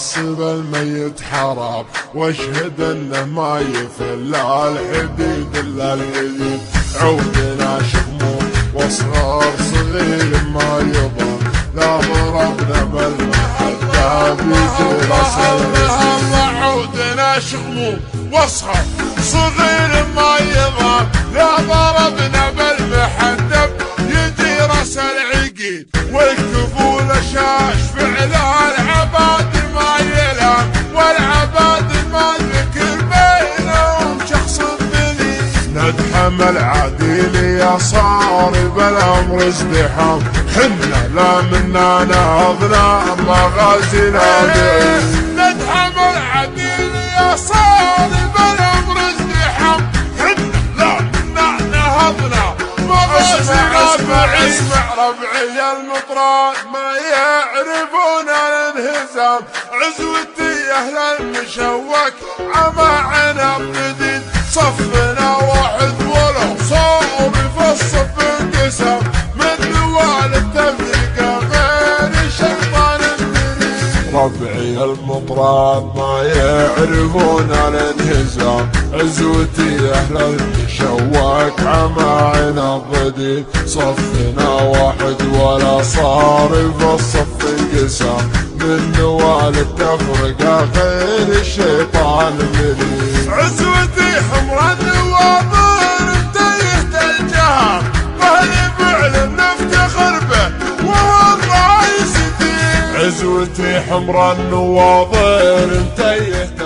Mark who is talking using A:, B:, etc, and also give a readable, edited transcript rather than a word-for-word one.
A: حاسب الميت حرام، واشهد انه ما يفل الحديد الا الحديد. عودنا شموم واصغر صغير ما يضر، لا ضربنا بالمحبة بيجي راسنا. عودنا شموم واصغر صغير ما يضر، لا ضربنا بالمحدب يجي راس العقيد. والكفول شاش فعلا العباد ما يلام، والعباد ما ذكر بينهم شخص بليد. نتحمل عديل يا صارب الامر ازدحام، حنا لا منا نهضنا مغازينا بعيد. نتحمل عديل يا صارب الامر ازدحام، حنا لا منا نهضنا مغازينا بعيد. اسمع ربعي المطران ما يعرفون الانهزام، عزوتي اهل المشوك عما عنب جديد. صفنا واحد ولو صار في الصف انقسم، من نوال التفرقه غير الشيطان الدليل. ربعي المطران ما يعرفون الانهزام، عزوتي اهل المشوك عما عنب جديد. صفنا واحد ولا صار في الصف انقسم، من نوال التفرقه غير الشيطان مليل. عزوتي حمر النواظر انتهت الجهام، واهل فعل نفتخر به وهو الرئيس الدين. عزوتي حمر النواظر انتهت